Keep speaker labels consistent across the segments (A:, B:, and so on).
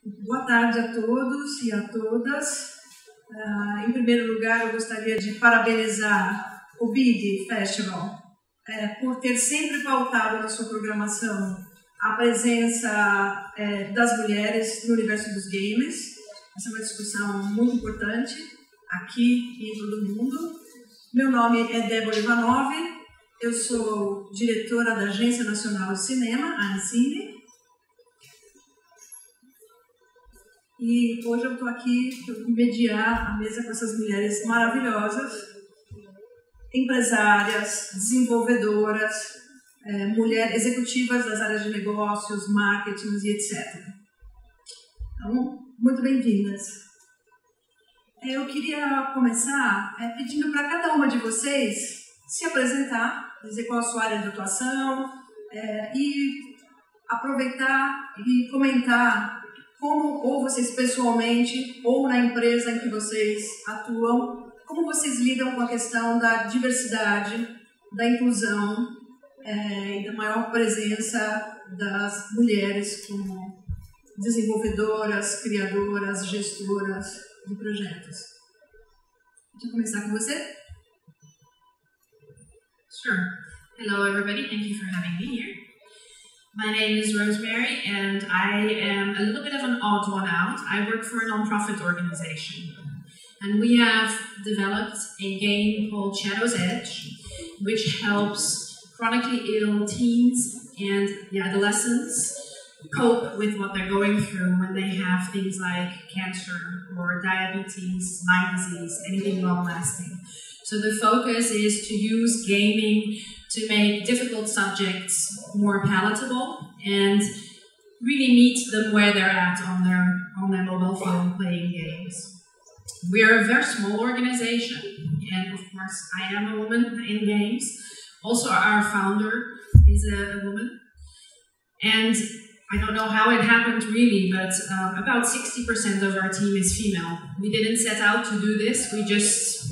A: Boa tarde a todos e a todas. Em primeiro lugar, eu gostaria de parabenizar o Vivy Festival por ter sempre pautado na sua programação a presença das mulheres no universo dos games. Essa é uma discussão muito importante aqui e em todo o mundo. Meu nome é Debora Ivanov, eu sou diretora da Agência Nacional de Cinema, a Ancine. E hoje eu estou aqui para mediar a mesa com essas mulheres maravilhosas, empresárias, desenvolvedoras, mulheres executivas das áreas de negócios, marketing e etc. Então, muito bem-vindas. Eu queria começar pedindo para cada uma de vocês se apresentar, dizer qual a sua área de atuação e aproveitar e comentar como, ou vocês pessoalmente, ou na empresa em que vocês atuam, como vocês lidam com a questão da diversidade, da inclusão e da maior presença das mulheres como desenvolvedoras, criadoras, gestoras de projetos. Deixa eu começar com você.
B: Sure. Hello everybody, thank you for having me here. My name is Rosemary, and I am a little bit of an odd one out. I work for a non-profit organization, and we have developed a game called Shadow's Edge, which helps chronically ill teens and adolescents cope with what they're going through when they have things like cancer or diabetes, Lyme disease, anything long-lasting. So the focus is to use gaming to make difficult subjects more palatable and really meet them where they're at on their mobile phone playing games. We are a very small organization, and of course I am a woman in games. Also our founder is a woman, and I don't know how it happened really, but about 60% of our team is female. We didn't set out to do this, we just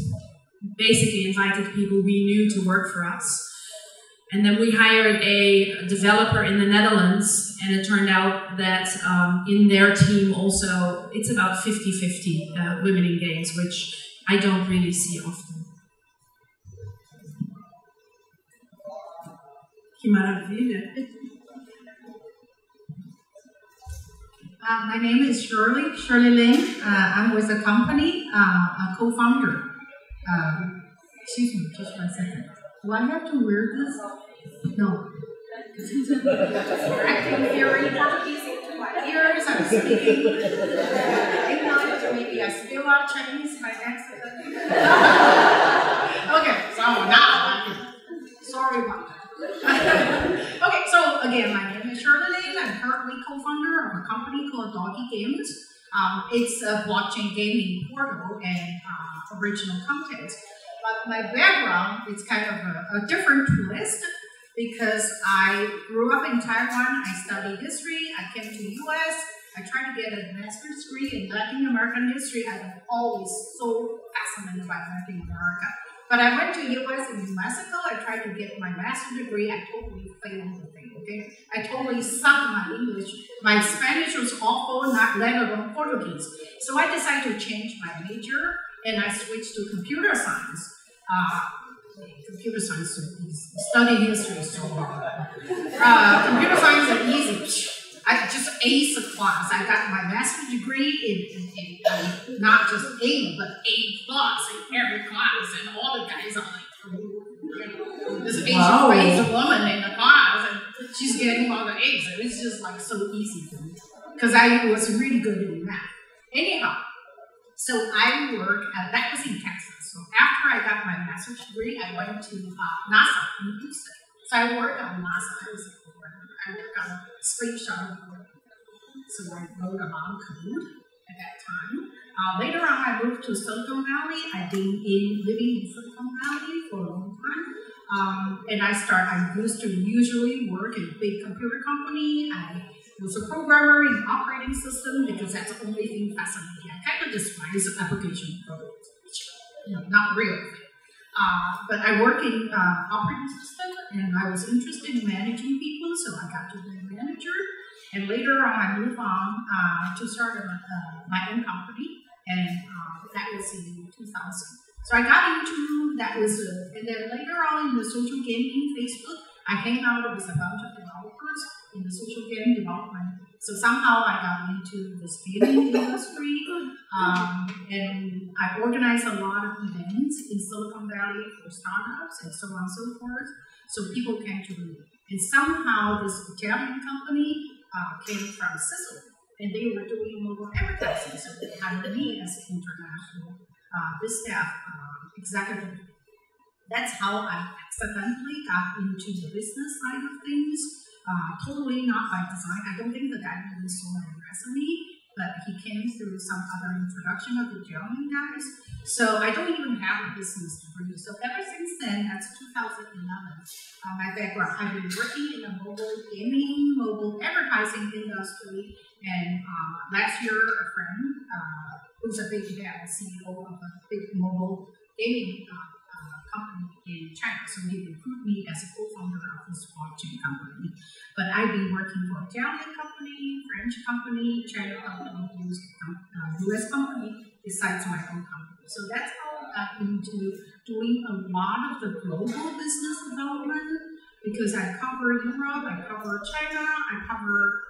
B: basically invited people we knew to work for us. And then we hired a developer in the Netherlands, and it turned out that in their team also, it's about 50-50 women in games, which I don't really see often.
A: Que maravilha!
C: My name is Shirley Lin. I'm with the company, a co-founder. Excuse me, just 1 second. Do I have to wear this? No. I can hear in Portuguese into my ears. I'm speaking English. Maybe I spill out Chinese my next. Okay, so now, sorry about that. Okay, so again, my name is Shirley Lin. I'm currently co-founder of a company called DOGIgames. It's a blockchain gaming portal and original content. But my background is kind of a different twist because I grew up in Taiwan. I studied history. I came to the US. I tried to get a master's degree in Latin American history. I was always so fascinated by Latin America. But I went to US and New Mexico. I tried to get my master's degree. I totally failed the thing, okay? I totally sucked my English. My Spanish was awful, not let alone Portuguese. So I decided to change my major, and I switched to computer science. Computer science is easy. Studying history is so hard. Computer science is easy. I just aced the class. I got my master's degree in not just A, but A+ in every class, and all the guys are like, this Asian raised woman in the class, and she's getting all the A's, and it's just like so easy for me because I was really good in math. Anyhow, so I work that was in Texas. So after I got my master's degree, I went to NASA in Indústria. So I worked on NASA. I worked on a space shuttle. So I wrote a lot of code at that time. Later on, I moved to Silicon Valley. I've been living in Silicon Valley for a long time. And I used to usually work in a big computer company. I was a programmer in operating system because that's the only thing fascinating. I kind of despise application code. Not real. But I work in operating system, and I was interested in managing people, so I got to be a manager. And later on, I moved on to start my own company, and that was in 2000. So I got into that and then later on in the social gaming Facebook, I hang out with a bunch of developers in the social game development. So somehow I got into the gaming industry, and I organized a lot of events in Silicon Valley for startups and so on and so forth. So people came to me. And somehow this Italian company came from Sicily, and they were doing mobile advertising. So they hired me as an international staff executive. That's how I accidentally got into the business side of things. Totally not by design. I don't think the guy really saw my resume, but he came through some other introduction of the German guys. So I don't even have a business degree. So ever since then, that's 2011, my background. I've been working in the mobile gaming, mobile advertising industry, and last year a friend who's a big CEO of a big mobile gaming company in China, so he recruited me as a co-founder of this blockchain company. But I've been working for an Italian company, French company, China company, US company, besides my own company. So that's how I got into doing a lot of the global business development, because I cover Europe, I cover China, I cover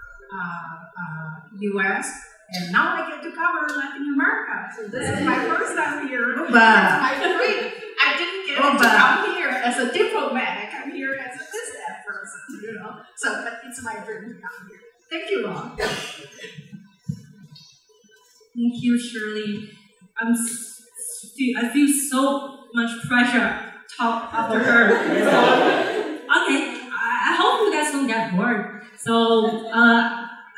C: US, and now I get to cover Latin America. So this is my first time here. It's my dream. I didn't get to come here as a diplomat. I come here as a business person, you know. So, but it's my dream to come here. Thank you all.
D: Thank you, Shirley. I feel so much pressure to talk after her. So, okay, I hope you guys don't get bored. So,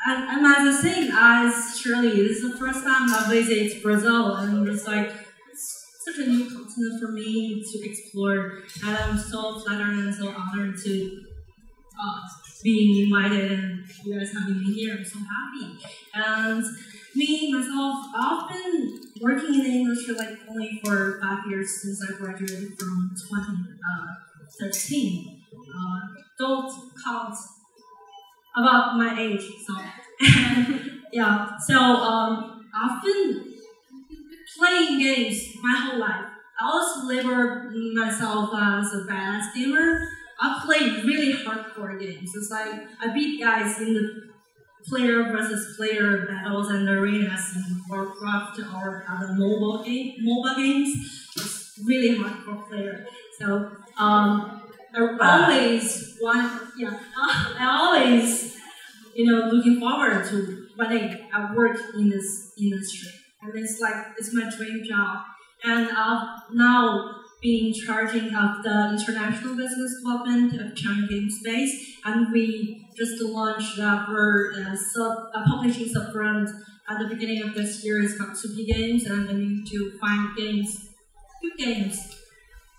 D: and as I say, as Shirley, this is the first time I visit Brazil, and it's like such a new continent for me to explore, and I'm so flattered and so honored to being invited, and you guys having me here. I'm so happy. And me, myself, I've been working in the industry like only for 5 years since I graduated from 2013. Don't count about my age, so yeah. So I've been playing games my whole life. I also label myself as a badass gamer. I play really hardcore games. It's like I beat guys in the player versus player battles and arenas in Warcraft or other mobile games. Just really hardcore player. So I always looking forward to when I work in this industry. And it's like, it's my dream job. And I've now been charging of the international business development of Chang Gamespace. And we just launched our publishing sub-brand at the beginning of this year. It's called Games, and I need to find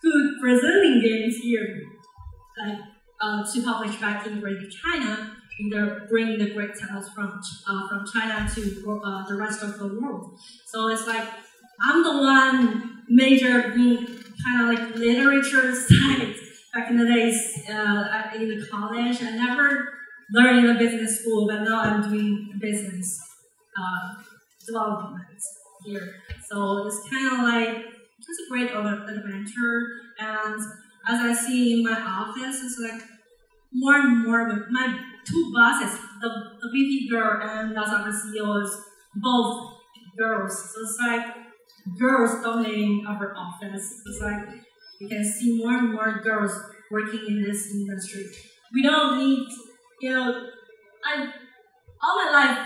D: good Brazilian games here, to publish back in Greater China. Either bring the great titles from China to the rest of the world. So it's like I'm the one major being kind of like literature side back in the days in the college. I never learned in a business school, but now I'm doing business development here. So it's kind of like just a great adventure. And as I see in my office, it's like more and more my two bosses, the VP girl and the other CEOs, both girls. So it's like girls dominating our office. It's like you can see more and more girls working in this industry. We don't need, all my life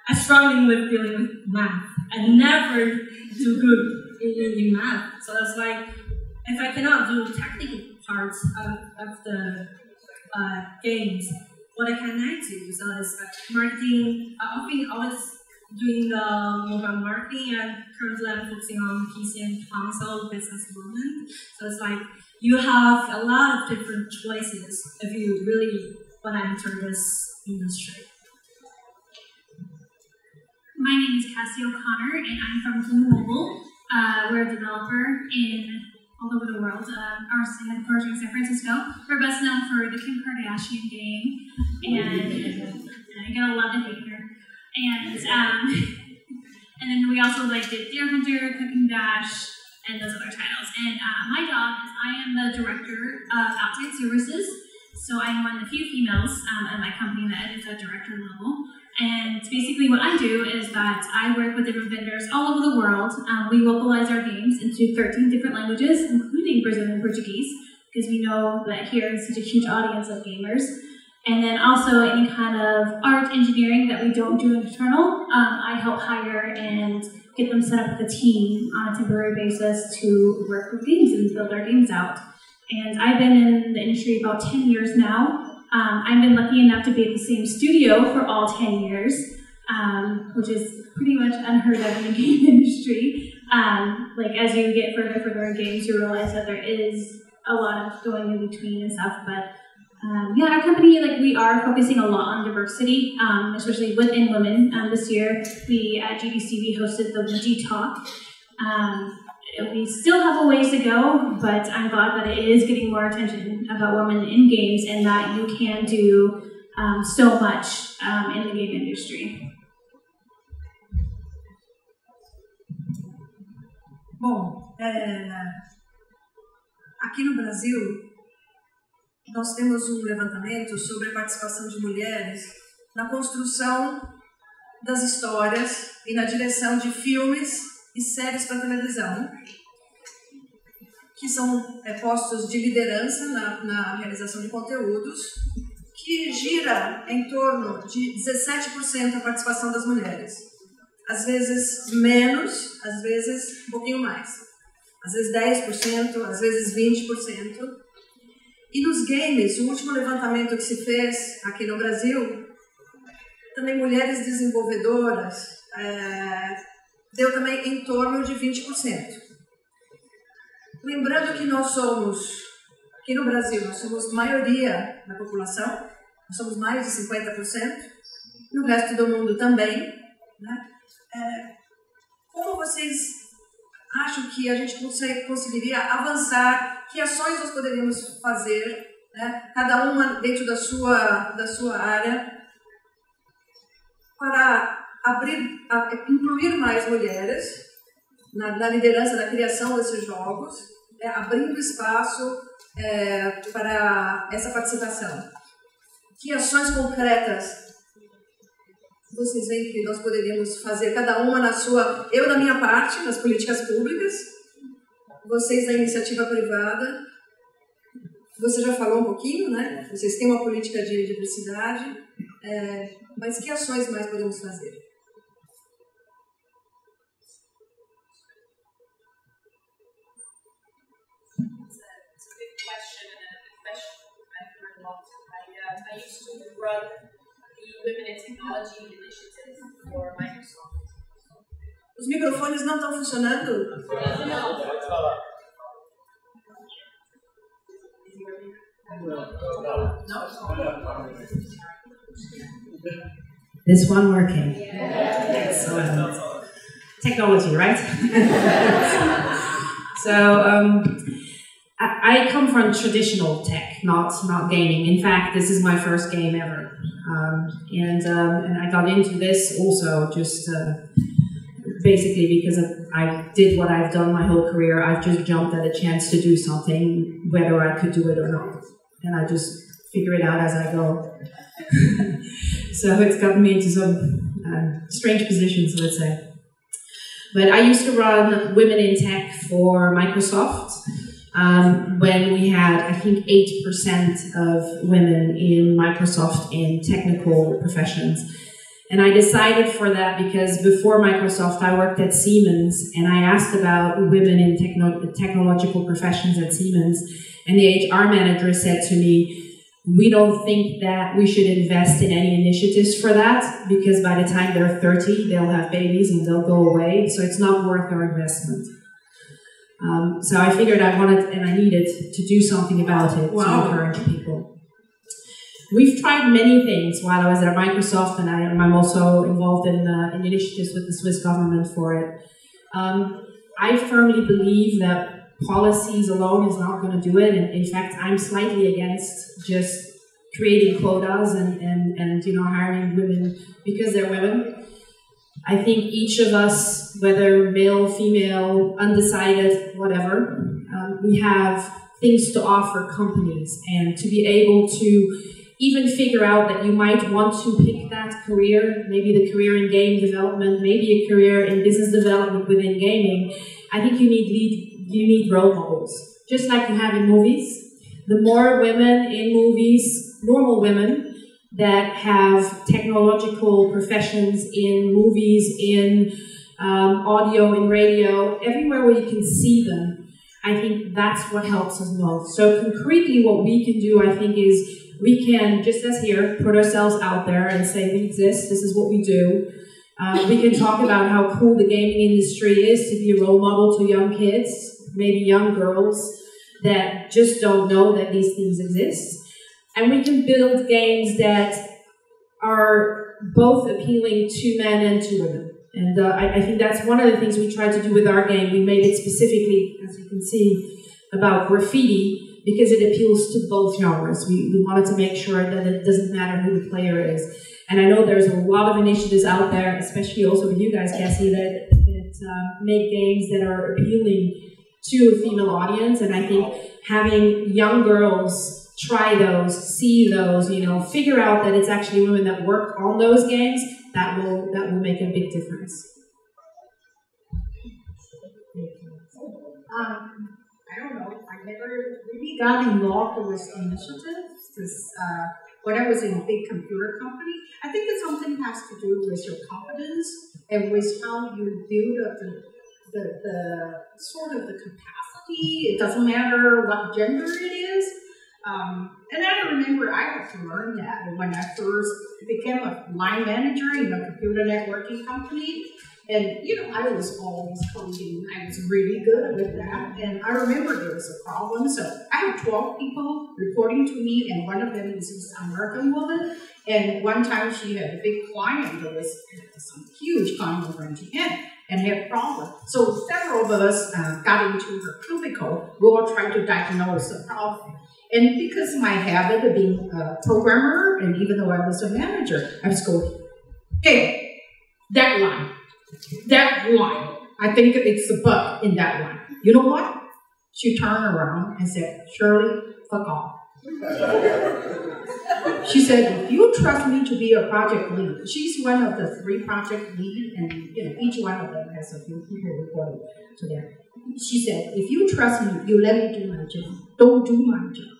D: I'm struggling with dealing with math. I never do good in math. So it's like if I cannot do technical parts of the games, what can I do? So it's like marketing. I've been always doing the mobile marketing, and currently I'm focusing on PC and console business development. So it's like you have a lot of different choices if you really want to enter this industry.
E: My name is Kassi O'Connor, and I'm from Blue Mobile. We're a developer all over the world. Our headquarters are in San Francisco. We're best known for the Kim Kardashian game, and I get a lot of hate here. And then we also did Deer Hunter, Cooking Dash, and those other titles. And my job is I am the director of outside services. So I am one of the few females at my company that is at director level. And basically what I do is that I work with different vendors all over the world. We localize our games into 13 different languages, including Brazilian Portuguese, because we know that here is such a huge audience of gamers. And then also any kind of art engineering that we don't do internal, I help hire and get them set up with a team on a temporary basis to work with games and build our games out. And I've been in the industry about 10 years now. I've been lucky enough to be at the same studio for all 10 years, which is pretty much unheard of in the game industry. As you get further in games, you realize that there is a lot of going in between and stuff. But our company, we are focusing a lot on diversity, especially within women. This year, we at GDC we hosted the Wiki Talk. We still have a ways to go, but I'm glad that it is getting more attention about women in games and that you can do so much in the game industry.
A: Bom, aqui no Brasil, nós temos levantamento sobre a participação de mulheres na construção das histórias e na direção de filmes e séries para televisão, que são postos de liderança na realização de conteúdos, que gira em torno de 17% a participação das mulheres. Às vezes menos, às vezes um pouquinho mais. Às vezes 10%, às vezes 20%. E nos games, o último levantamento que se fez aqui no Brasil, também mulheres desenvolvedoras, deu também em torno de 20%. Lembrando que nós somos, aqui no Brasil, nós somos maioria da população, nós somos mais de 50%, no resto do mundo também, né? Como vocês acham que a gente conseguiria avançar? Que ações nós poderíamos fazer, né? Cada uma dentro da sua área, para incluir mais mulheres na liderança da criação desses jogos, abrindo espaço para essa participação. Que ações concretas vocês veem que nós poderíamos fazer, cada uma na sua... Eu, na minha parte, nas políticas públicas, vocês na iniciativa privada. Você já falou um pouquinho, né? Vocês têm uma política de diversidade, mas que ações mais podemos fazer?
F: I used to run the Women in Technology initiative for Microsoft.
A: Os microfones não estão funcionando?
F: Não.
G: Pode falar.
H: This one working? Yeah. Excellent. Technology, right? So, I come from traditional tech, not gaming. In fact, this is my first game ever. And I got into this also just basically because I did what I've done my whole career. I've just jumped at a chance to do something, whether I could do it or not. And I just figure it out as I go. So it's gotten me into some strange positions, let's say. But I used to run Women in Tech for Microsoft. When we had, I think, 8% of women in Microsoft in technical professions. And I decided for that because before Microsoft, I worked at Siemens, and I asked about women in technological professions at Siemens, and the HR manager said to me, we don't think that we should invest in any initiatives for that, because by the time they're 30, they'll have babies and they'll go away, so it's not worth our investment. So I figured I wanted and I needed to do something about it to encourage people. We've tried many things while I was at Microsoft, and I'm also involved in initiatives with the Swiss government for it. I firmly believe that policies alone is not going to do it, and in fact I'm slightly against just creating quotas and you know, hiring women because they're women. I think each of us, whether male, female, undecided, whatever, we have things to offer companies, and to be able to even figure out that you might want to pick that career, maybe the career in game development, maybe a career in business development within gaming. I think you need role models, just like you have in movies. The more women in movies, normal women that have technological professions in movies, in audio, in radio, everywhere where you can see them, I think that's what helps us most. So concretely what we can do, I think, is we can, just as here, put ourselves out there and say we exist, this is what we do. We can talk about how cool the gaming industry is to be a role model to young kids, maybe young girls that just don't know that these things exist. And we can build games that are both appealing to men and to women. And I think that's one of the things we tried to do with our game. We made it specifically, as you can see, about graffiti, because it appeals to both genres. We wanted to make sure that it doesn't matter who the player is. And I know there's a lot of initiatives out there, especially also with you guys, Kassi, that make games that are appealing to a female audience. And I think having young girls try those, see those, you know, figure out that it's actually women that work on those games, that will make a big difference.
C: I don't know, I never really got involved with initiatives, because when I was in a big computer company, I think that something has to do with your confidence and with how you build up the sort of the capacity. It doesn't matter what gender it is. And I remember I had to learn that when I first became a line manager in a computer networking company. And, you know, I was always coding. I was really good with that. And I remember there was a problem. So I have 12 people reporting to me, and one of them is this American woman. And one time she had a big client that was some huge client over in Japan and had a problem. So several of us got into her cubicle. We all tried to diagnose the problem. And because of my habit of being a programmer, and even though I was a manager, I was going, hey, that line, I think it's a bug in that line. You know what? She turned around and said, Shirley, fuck off. She said, if you trust me to be a project lead, she's one of the 3 project leads, and you know, each one of them has a few people reporting to them. She said, if you trust me, you let me do my job. Don't do my job.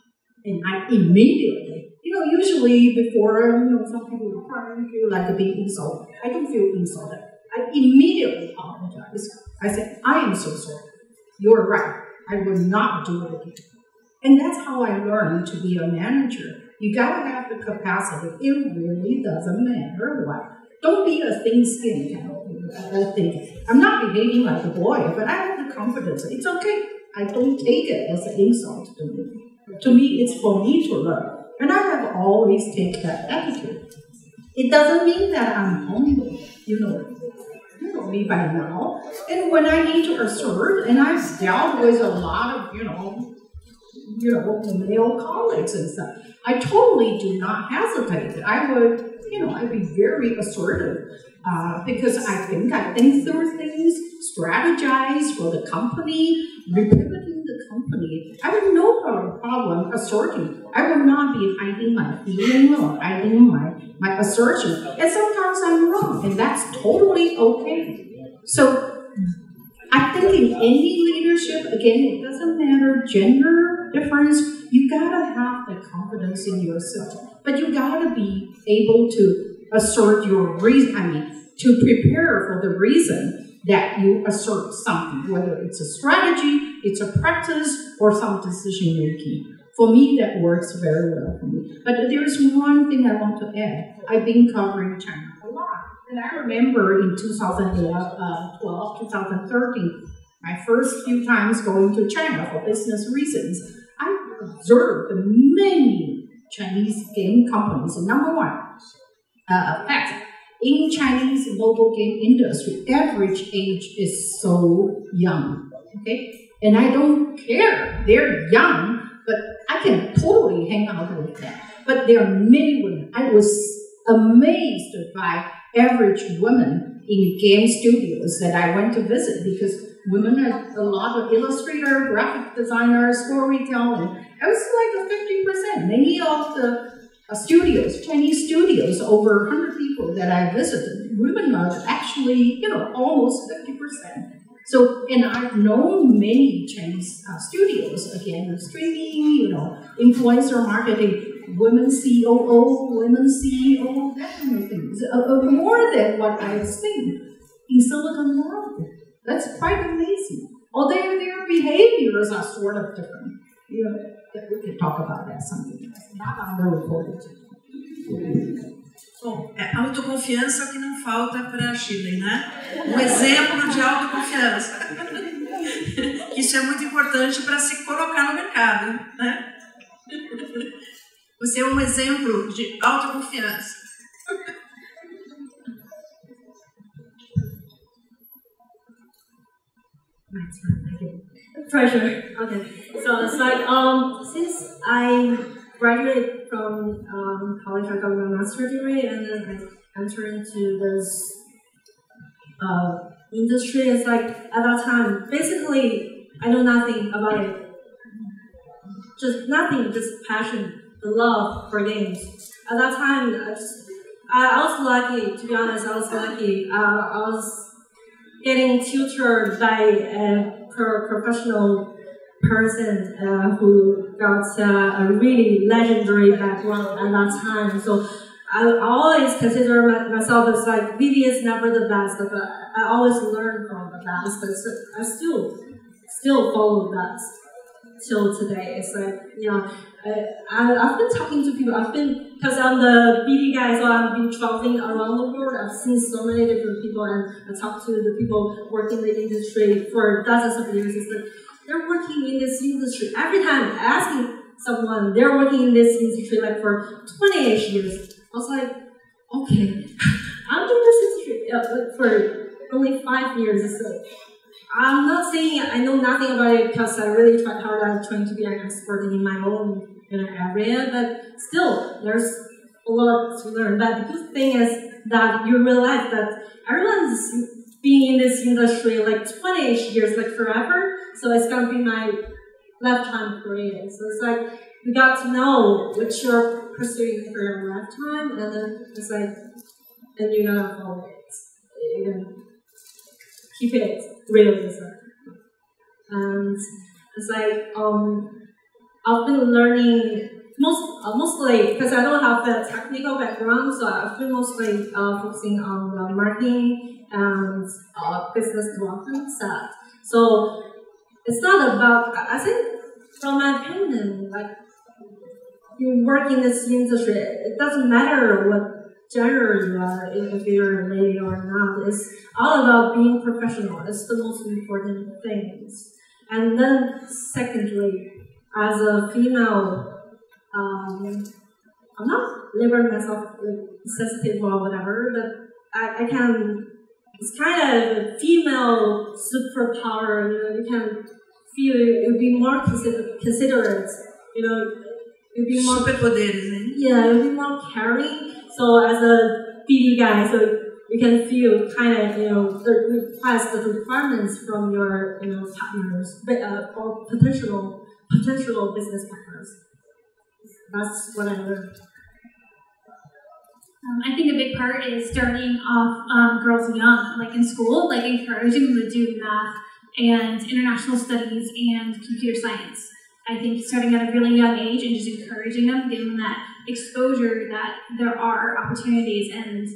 C: And I immediately, you know, usually before, you know, some people will cry, feel like being insulted. I don't feel insulted. I immediately apologized. I said, I am so sorry. You're right. I will not do it again. And that's how I learned to be a manager. You gotta have the capacity. It really doesn't matter what. Don't be a thin-skinned kind of thing. I'm not behaving like a boy, but I have the confidence. It's okay. I don't take it as an insult to me. To me, it's for me to learn. And I have always taken that attitude. It doesn't mean that I'm humble, you know me by now. And when I need to assert, and I've dealt with a lot of, you know, male colleagues and stuff, I totally do not hesitate. I would, you know, I'd be very assertive because I think through things, strategize for the company, repivoting the company. I have no problem asserting. I will not be hiding my feeling or hiding my assertion. And sometimes I'm wrong, and that's totally okay. So I think in any leadership, again, it doesn't matter gender difference, you gotta have the confidence in yourself. But you gotta be able to assert your reason, to prepare for the reason that you assert something, whether it's a strategy, it's a practice, or some decision making. For me, that works very well for me. But there's one thing I want to add. I've been covering China a lot. And I remember in 2012, 2013, my first few times going to China for business reasons, I observed many Chinese game companies. And number one, fact, in Chinese mobile game industry, average age is so young, okay? And I don't care, they're young, but I can totally hang out with them. but there are many women. I was amazed by average women in game studios that I went to visit, because women are a lot of illustrator, graphic designers, storytelling. I was like a 50%. Many of the studios, Chinese studios, over 100 people that I visited, women are actually, almost 50%. So, and I've known many Chinese studios, again, streaming, influencer marketing, women COO, women CEO, that kind of things. More than what I've seen in Silicon Valley. That's quite amazing. Although their behaviors are sort of different. We could talk about that sometime. Not on the recording.
A: Autoconfiança que não falta para a Shirley, né? Um exemplo de autoconfiança. Isso é muito importante para se colocar no mercado, né? Você é um exemplo de autoconfiança.
D: Pressure. Okay. So it's like since I graduated from college, I got my master's degree, and then I entered into this industry. It's like at that time, basically, I know nothing about it. Just nothing, just passion, the love for games. At that time, I was lucky. To be honest, I was lucky. I was getting tutored by a professional person who got a really legendary background at that time. So I always consider myself as like, Vivy is never the best, but I always learn from the best. But I still follow that till today. It's like, I've been talking to people. Because I'm the BD guy, so I've been traveling around the world. I've seen so many different people, and I talked to the people working in the industry for dozens of years. It's like, they're working in this industry. Every time asking someone, they're working in this industry like for 28 years. I was like, okay, I'm in this industry for only 5 years. So I'm not saying I know nothing about it, because I really tried hard. I'm trying to be an expert in my own area, but still, there's a lot to learn. But the good thing is that you realize that everyone's been in this industry like 28 years, like forever. So it's gonna be my lifetime career. So it's like you got to know what you're pursuing for your lifetime, and then it's like, and you're gonna follow it. You're gonna keep it real. And it's like I've been learning mostly because I don't have a technical background, so I've been mostly focusing on the marketing and business development side. So it's not about, I think, from my opinion, like, you work in this industry, it doesn't matter what gender you are, if you're a lady or not. It's all about being professional. It's the most important things. And then secondly, as a female, I'm not labeling myself sensitive or whatever, but I can, it's kind of a female superpower, you can feel, you'll be more considerate, you'll be more...
A: Superpoderes,
D: yeah, you'll be more caring. So as a BD guy, so you can feel kind of, the requirements from your, partners, or potential business partners. That's what I learned.
E: I think a big part is starting off girls young, like in school, like encouraging them to do math and international studies and computer science. I think starting at a really young age and just encouraging them, giving them that exposure that there are opportunities, and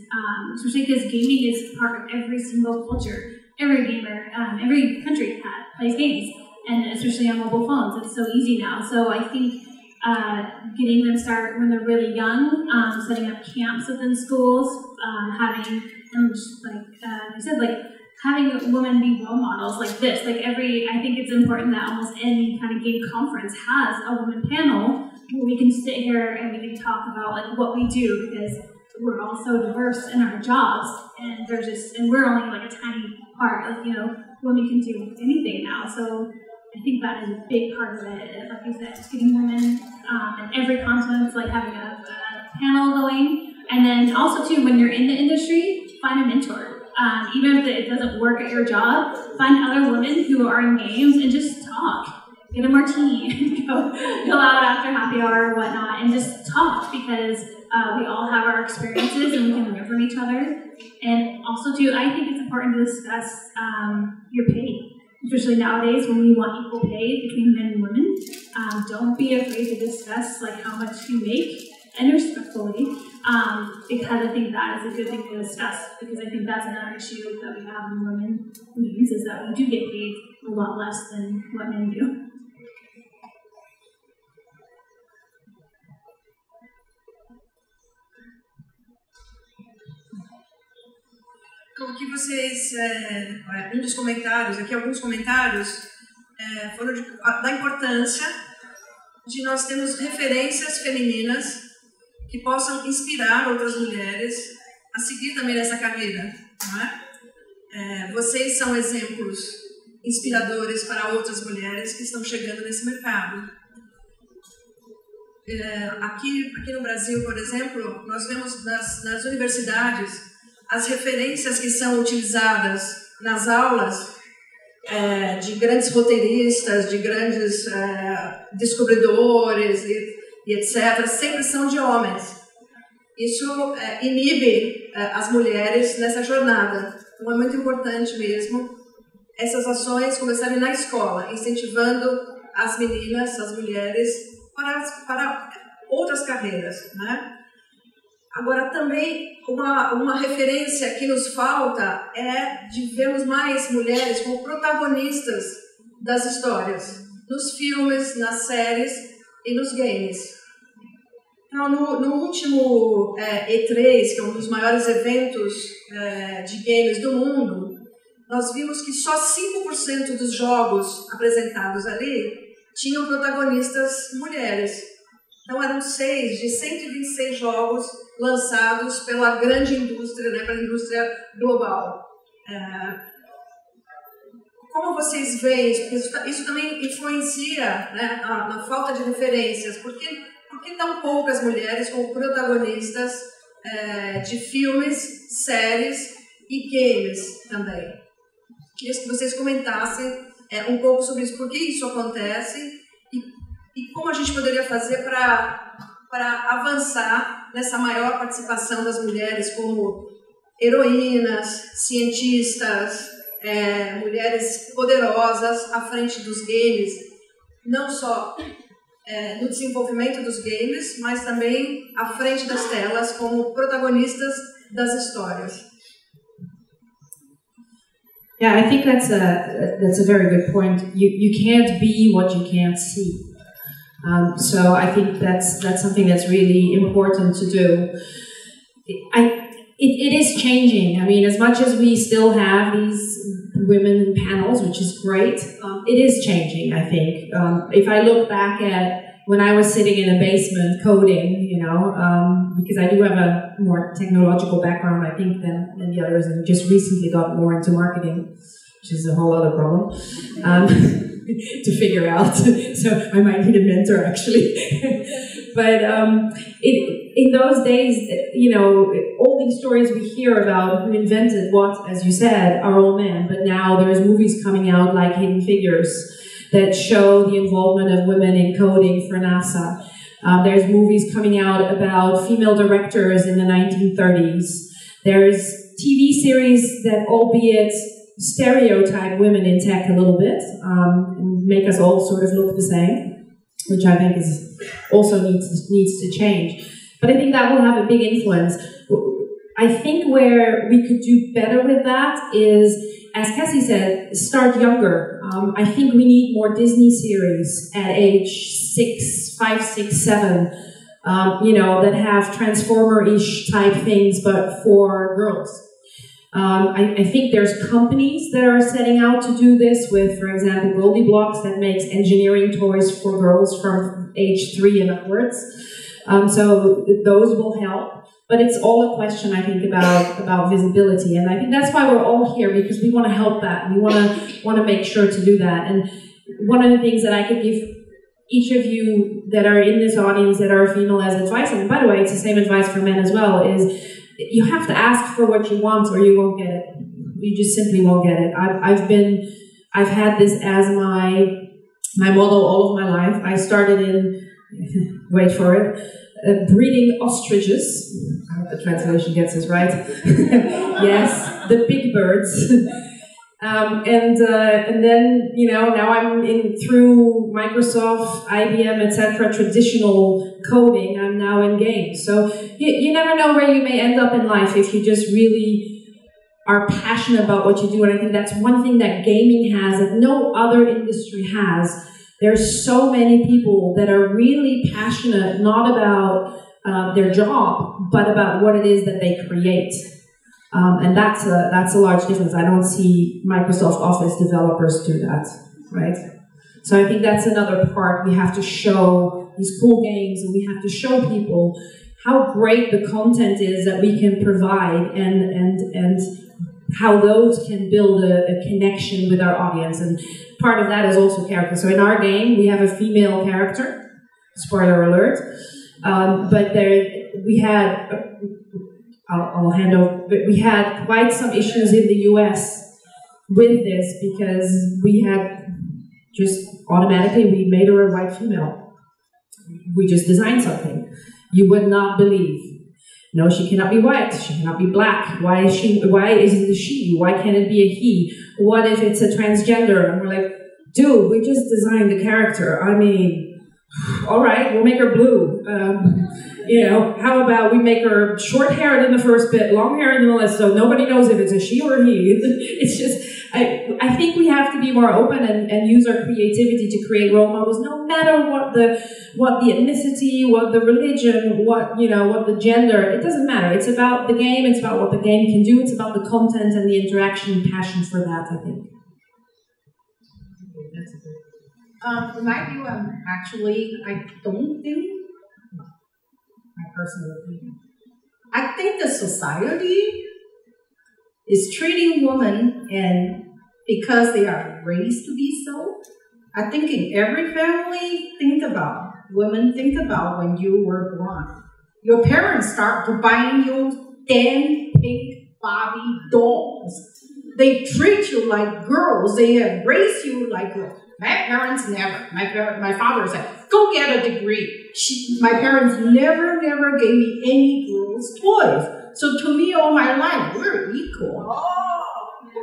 E: especially because gaming is part of every single culture. Every gamer, every country plays games, and especially on mobile phones. It's so easy now. So I think getting them started when they're really young, setting up camps within schools, having them, having women be role models like this. I think it's important that almost any kind of game conference has a women panel where we can sit here and we can talk about what we do, because we're all so diverse in our jobs, and we're only a tiny part of, women can do anything now. So I think that is a big part of it. Like you said, just getting women in every continent, like having a panel going. And then also too, when you're in the industry, find a mentor. Even if it doesn't work at your job, find other women who are in games and just talk. Get a martini, go out after happy hour or whatnot, and just talk, because we all have our experiences and we can learn from each other. And also too, I think it's important to discuss your pay, especially nowadays when we want equal pay between men and women. Don't be afraid to discuss like how much you make, and respectfully, because I think that is a good thing to discuss, because I think that's another issue that we have in women games, is that we do get paid a lot less than what men do.
A: O que vocês, dos comentários, aqui alguns comentários, foram da importância de nós termos referências femininas que possam inspirar outras mulheres a seguir também nessa carreira, não é? Vocês são exemplos inspiradores para outras mulheres que estão chegando nesse mercado. Aqui no Brasil, por exemplo, nós vemos nas universidades as referências que são utilizadas nas aulas de grandes roteiristas, de grandes descobridores e etc., sempre são de homens. Isso inibe as mulheres nessa jornada. Então é muito importante mesmo essas ações começarem na escola, incentivando as meninas, as mulheres, para outras carreiras, né? Agora, também, uma referência que nos falta é de vermos mais mulheres como protagonistas das histórias, nos filmes, nas séries e nos games. Então, no último E3, que é um dos maiores eventos de games do mundo, nós vimos que só 5% dos jogos apresentados ali tinham protagonistas mulheres. Então, eram 6 de 126 jogos lançados pela grande indústria, né, pela indústria global. Como vocês veem isso? Porque isso também influencia, né, na falta de referências. Por que tão poucas mulheres como protagonistas de filmes, séries e games também? Queria que vocês comentassem um pouco sobre isso. Por que isso acontece e como a gente poderia fazer para avançar nessa maior participação das mulheres como heroínas, cientistas, mulheres poderosas à frente dos games, não só no desenvolvimento dos games, mas também à frente das telas como protagonistas das histórias.
H: Yeah, I think that's a very good point. You can't be what you can't see. So I think that's something that's really important to do. It is changing. I mean, as much as we still have these women panels, which is great, it is changing, I think. If I look back at when I was sitting in a basement coding, because I do have a more technological background, I think, than the others, and just recently got more into marketing, which is a whole other problem. To figure out, so I might need a mentor actually. But in those days, all these stories we hear about who invented what, as you said, are all men. But now there's movies coming out like Hidden Figures that show the involvement of women in coding for NASA. There's movies coming out about female directors in the 1930s. There's TV series that, albeit stereotype women in tech a little bit, and make us all sort of look the same, which I think is also needs to change. But I think that will have a big influence. I think where we could do better with that is, as Kassi said, start younger. I think we need more Disney series at age 5, 6, 7, that have Transformer-ish type things, but for girls. I think there's companies that are setting out to do this with, for example, Goldilocks, that makes engineering toys for girls from age 3 and upwards. So those will help. But it's all a question, I think, about visibility. And I think that's why we're all here, because we want to help that. We want to make sure to do that. And one of the things that I could give each of you that are in this audience that are female as advice, and by the way, it's the same advice for men as well, is you have to ask for what you want or you won't get it. You just simply won't get it. I've had this as my motto all of my life. I started in, wait for it, breeding ostriches. I hope the translation gets this right. Yes, the big birds. And then, you know, now I'm through Microsoft, IBM, etc., traditional coding, I'm now in games. So you never know where you may end up in life if you just really are passionate about what you do. And I think that's one thing that gaming has that no other industry has. There's so many people that are really passionate, not about their job, but about what it is that they create. And that's a large difference. I don't see Microsoft Office developers do that, right? So I think that's another part. We have to show these cool games, and we have to show people how great the content is that we can provide, and how those can build a connection with our audience. And part of that is also character. So in our game, we have a female character. Spoiler alert. But we had. I'll hand over, but we had quite some issues in the US with this because we had just automatically, we made her a white female. We just designed something. You would not believe. No, she cannot be white, she cannot be black. Why isn't it a she? Why can't it be a he? What if it's a transgender? And we're like, dude, we just designed the character. I mean, all right, we'll make her blue. You know, how about we make her short-haired in the first bit, long-haired in the last, so nobody knows if it's a she or a he. It's just, I think we have to be more open and use our creativity to create role models, no matter what the ethnicity, what the religion, what the gender. It doesn't matter. It's about the game. It's about what the game can do. It's about the content and the interaction and passion for that, I think.
C: In my view, I don't think, my personal opinion, I think the society is treating women, and because they are raised to be so, I think in every family, think about when you were born. Your parents start to buy you damn pink Barbie dolls. They treat you like girls. They have raised you like girls. My parents never. My father said, go get a degree. My parents never gave me any girls' toys. So to me, all my life, we're equal.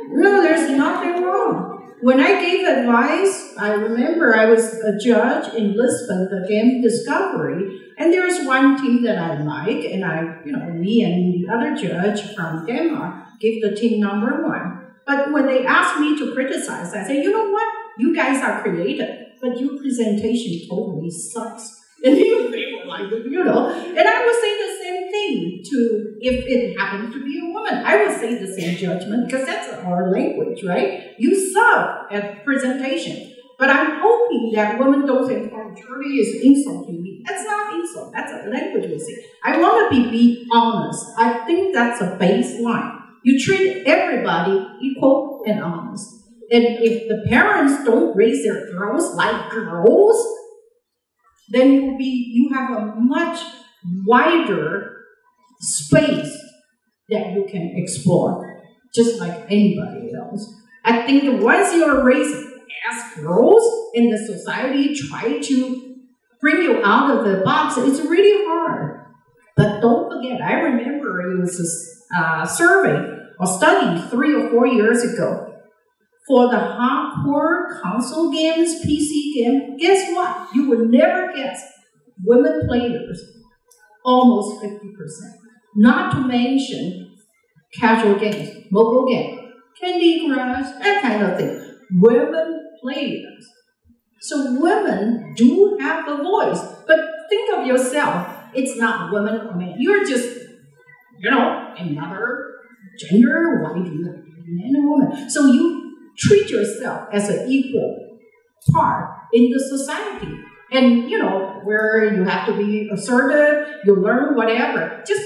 C: No, there's nothing wrong. When I gave advice, I remember I was a judge in Lisbon, the game Discovery, and there was one team that I like, and me and the other judge from Denmark gave the team #1. But when they asked me to criticize, I said, you know what? You guys are creative, but your presentation totally sucks. And they were like, and I would say the same thing if it happened to be a woman. I would say the same judgment because that's our language, right? You suck at presentation. But I'm hoping that women don't think, oh, Shirley is insulting me. That's not insult. That's a language we say. I want to be honest. I think that's a baseline. You treat everybody equal and honest. And if the parents don't raise their girls like girls, then you have a much wider space that you can explore, just like anybody else. I think that once you're raised as girls and the society try to bring you out of the box, it's really hard. But don't forget, I remember it was a survey or study 3 or 4 years ago. For the hardcore console games, PC game, guess what? You would never guess. Women players, almost 50%. Not to mention casual games, mobile games, Candy Crush, that kind of thing. Women players. So women do have a voice. But think of yourself. It's not women or men. You're just, another gender. Why do you have men and women? So you treat yourself as an equal part in the society. And, where you have to be assertive, you learn whatever. Just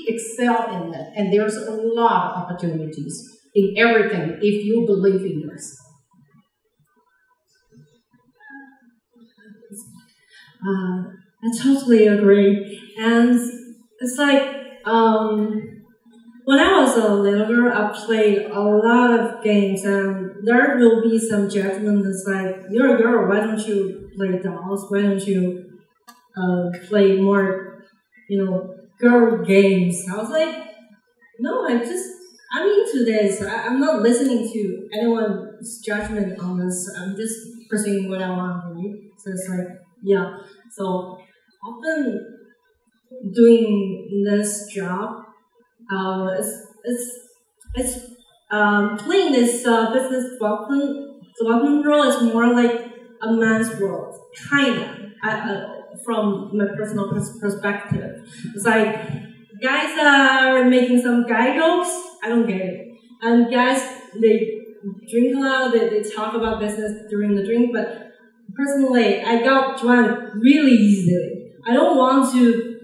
C: excel in it. And there's a lot of opportunities in everything if you believe in yourself.
D: I totally agree. And it's like, when I was a little girl, I played a lot of games, and there will be some judgment that's like, you're a girl, why don't you play dolls? Why don't you play more, girl games? I was like, no, I'm into this. I'm not listening to anyone's judgment on this. I'm just pursuing what I want, right? So it's like, yeah. So I've been doing this job. It's playing this business development role is more like a man's world, kinda. From my personal perspective, it's like guys are making some guy jokes. I don't get it. And guys, they drink a lot. They talk about business during the drink. But personally, I got drunk really easily. I don't want to,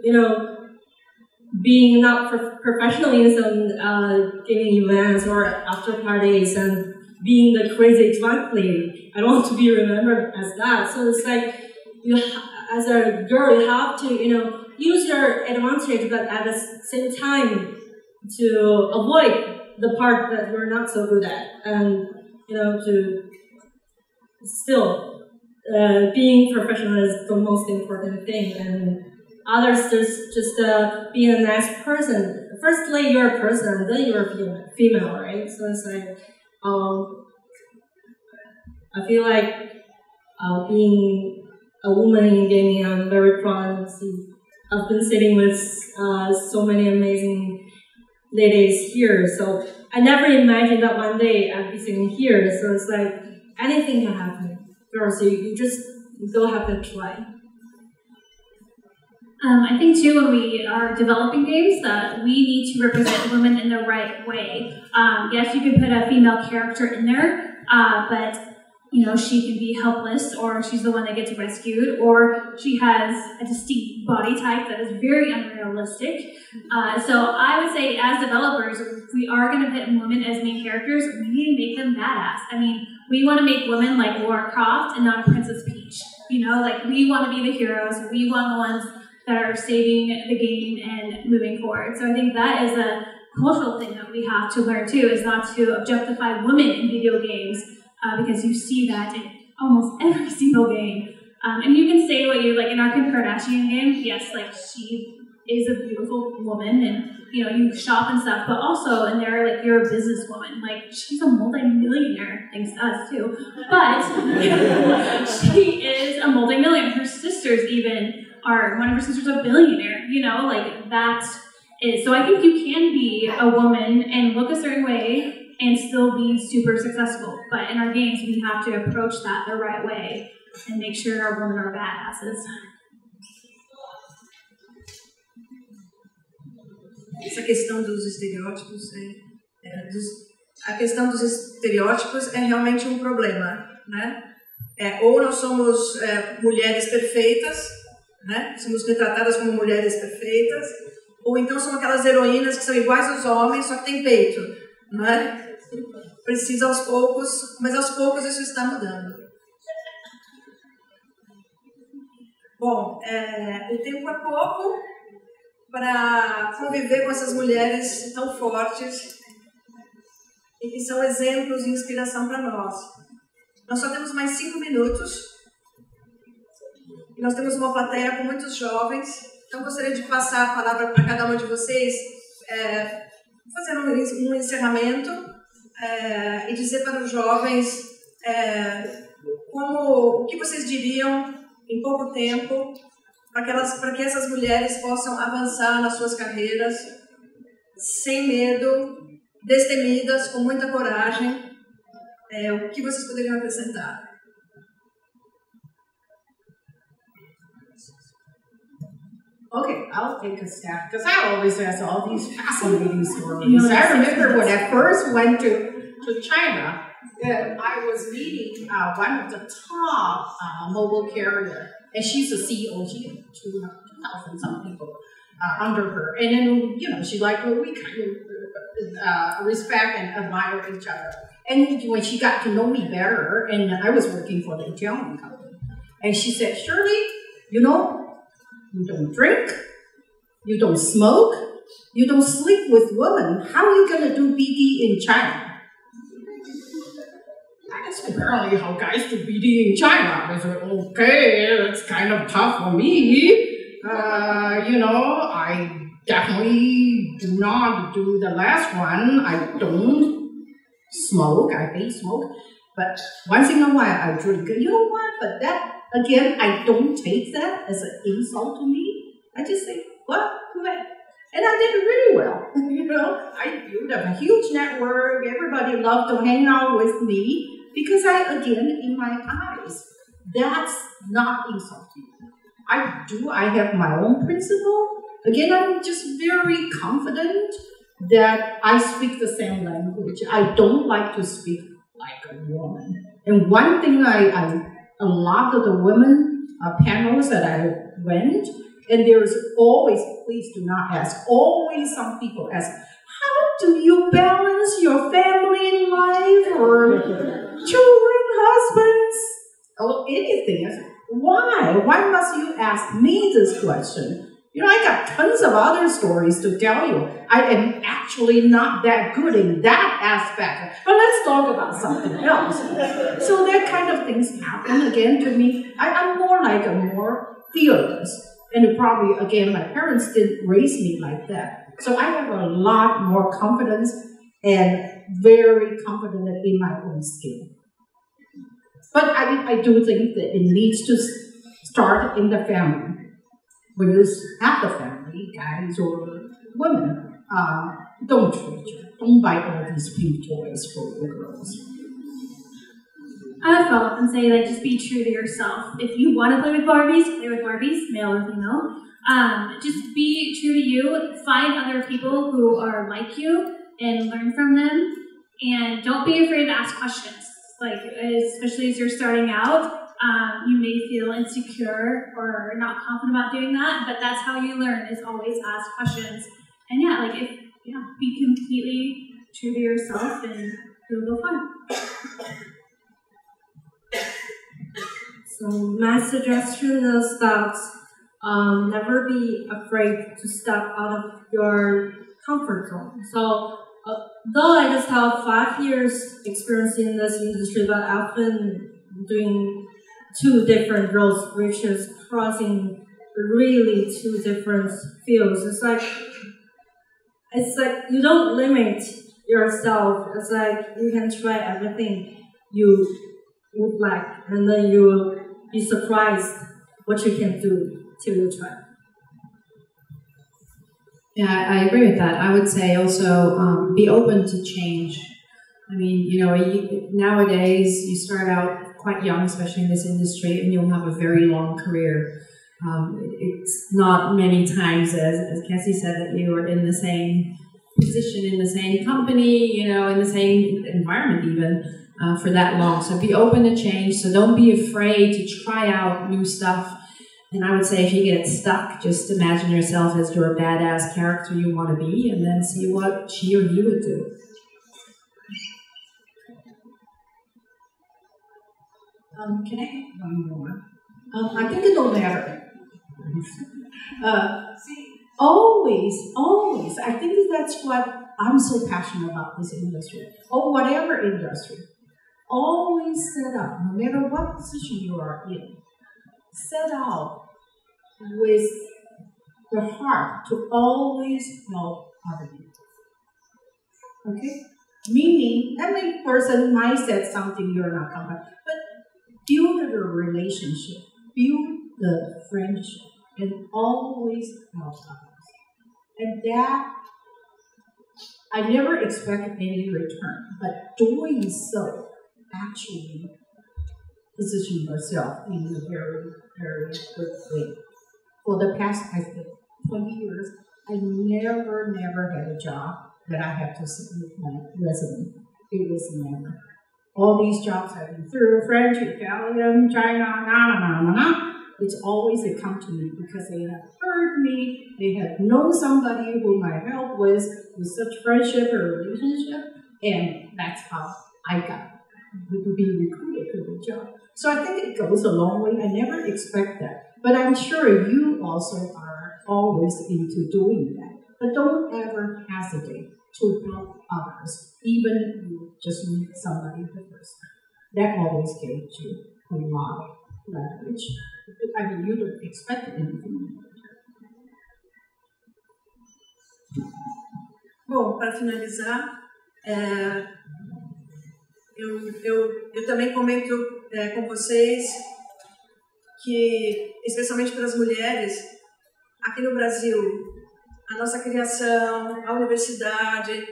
D: being not professional in some gaming events or after parties and being the crazy drunk lady. I don't want to be remembered as that. So it's like, as a girl, you have to, use your advantage, but at the same time to avoid the part that you're not so good at, and to still being professional is the most important thing. And others just being a nice person. Firstly, you're a person, then you're a female, right? So it's like, I feel like being a woman in gaming, I'm very proud. I've been sitting with so many amazing ladies here, so I never imagined that one day I'd be sitting here. So it's like anything can happen. Girls, you just go have to try.
E: I think too, when we are developing games, that we need to represent women in the right way. Yes, you can put a female character in there, but she can be helpless, or she's the one that gets rescued, or she has a distinct body type that is very unrealistic. So I would say, as developers, if we are going to put women as main characters, we need to make them badass. I mean, we want to make women like Lara Croft and not Princess Peach. Like we want to be the heroes. We want the ones that are saving the game and moving forward. So I think that is a cultural thing that we have to learn too, is not to objectify women in video games. Because you see that in almost every single game. And you can say what you like in our Kim Kardashian game, yes, like she is a beautiful woman and you shop and stuff, but also in there, like you're a businesswoman. Like she's a multi-millionaire, thanks to us too. But she is a multi-millionaire. Her sisters one of her sisters a billionaire, like that is. So I think you can be a woman and look a certain way and still be super successful. But in our games, we have to approach that the right way and make sure our women are badasses.
A: Essa questão dos estereótipos a questão dos estereótipos é realmente um problema, né? Ou nós somos mulheres perfeitas, né? Somos retratadas como mulheres perfeitas, ou então são aquelas heroínas que são iguais aos homens, só que tem peito, não é? Precisa aos poucos, mas aos poucos isso está mudando. Bom, o tempo é pouco para conviver com essas mulheres tão fortes e que são exemplos de inspiração para nós. Nós só temos mais 5 minutos e nós temos uma plateia com muitos jovens, então gostaria de passar a palavra para cada uma de vocês, fazer um encerramento e dizer para os jovens o que vocês diriam em pouco tempo para que essas mulheres possam avançar nas suas carreiras sem medo, destemidas, com muita coragem. O que vocês poderiam acrescentar?
C: Okay, I'll take a step because I always ask all these fascinating stories. I remember when I first went to China, I was meeting one of the top mobile carrier, and she's a CEO. She had 2,000 some people under her, and then she we kind of respect and admire each other. And when she got to know me better, and I was working for the Italian company, and she said, "Shirley, you don't drink, you don't smoke, you don't sleep with women. How are you going to do BD in China? That's apparently how guys do BD in China. I said, okay, that's kind of tough for me. I definitely do not do the last one. I don't smoke. I hate smoke. But once in a while, I drink. You know what? But that, again, I don't take that as an insult to me. I just say, well, go ahead. And I did really well. I built up a huge network. Everybody loved to hang out with me because again, in my eyes, that's not insulting. I have my own principle. Again, I'm just very confident that I speak the same language. I don't like to speak like a woman. And one thing a lot of the women panels that I went, and there's always, please do not ask, always some people ask, how do you balance your family life or children, husbands, or anything? Why? Why must you ask me this question? I got tons of other stories to tell you. I am actually not that good in that aspect. But let's talk about something else. So that kind of things happen again to me. I'm more like more fearless. And probably, again, my parents didn't raise me like that. So I have a lot more confidence and very confident in my own skill. But I do think that it needs to start in the family. When you have the family, guys or women, don't treasure. Don't buy all these pink toys for your girls.
E: I would follow up and say, just be true to yourself. If you want to play with Barbies, male or female. Just be true to you. Find other people who are like you and learn from them. And don't be afraid to ask questions. Especially as you're starting out, you may feel insecure or not confident about doing that, but that's how you learn, is always ask questions. And be completely true to yourself and it'll go fun.
D: So my suggestion is that never be afraid to step out of your comfort zone. So though I just have 5 years experience in this industry, but I've been doing 2 different roles, which is crossing really 2 different fields. It's like you don't limit yourself. It's like you can try everything you would like, and then you will be surprised what you can do till you try.
H: Yeah, I agree with that. I would say also be open to change. I mean, nowadays you start out quite young, especially in this industry, and you'll have a very long career. It's not many times, as Kassi said, that you are in the same position, in the same company, in the same environment even, for that long. So be open to change. So don't be afraid to try out new stuff. And I would say if you get stuck, just imagine yourself as your badass character you want to be, and then see what she or he would do.
C: Can I have one more? I think it don't matter. Always, I think that's what I'm so passionate about this industry, or whatever industry. Always set up, no matter what position you are in, set out with the heart to always help other people. Okay? Meaning, every person might say something you're not comfortable, but build a relationship, build the friendship, and always help others. And that, I never expected any return, but doing so actually position yourself in a very, very good way. For the past, I think, 20 years, I never had a job that I had to submit my resume. It was never. All these jobs I've been through, French, Italian, China, it's always they come to me because they have heard me, they have known somebody whom I helped with such friendship or relationship, and that's how I got to be recruited to the job. So I think it goes a long way. I never expect that.
G: But I'm sure you also are always into doing that. But don't ever hesitate to help others, even if you just meet somebody the first time. That always gives you a lot of leverage. I mean, you don't expect anything.
A: Bom, para finalizar, eu também comento com vocês que, especialmente para as mulheres, aqui no Brasil, a nossa criação, a universidade,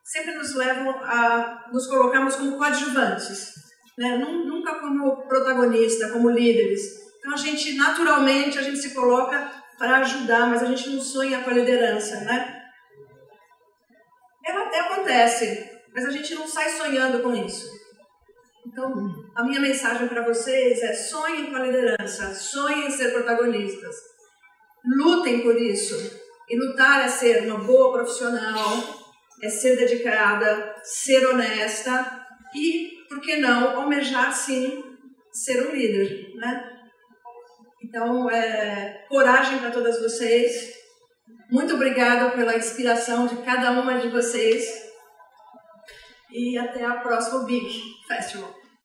A: sempre nos levam a nos colocarmos como coadjuvantes, né? Nunca como protagonista, como líderes. Então, naturalmente, a gente se coloca para ajudar, mas a gente não sonha com a liderança, né? Ela até acontece, mas a gente não sai sonhando com isso. Então, a minha mensagem para vocês é: sonhem com a liderança, sonhem em ser protagonistas, lutem por isso. E lutar é ser uma boa profissional, é ser dedicada, ser honesta e, por que não, almejar sim ser um líder, né? Então, coragem para todas vocês. Muito obrigada pela inspiração de cada uma de vocês. E até a próxima Big Festival.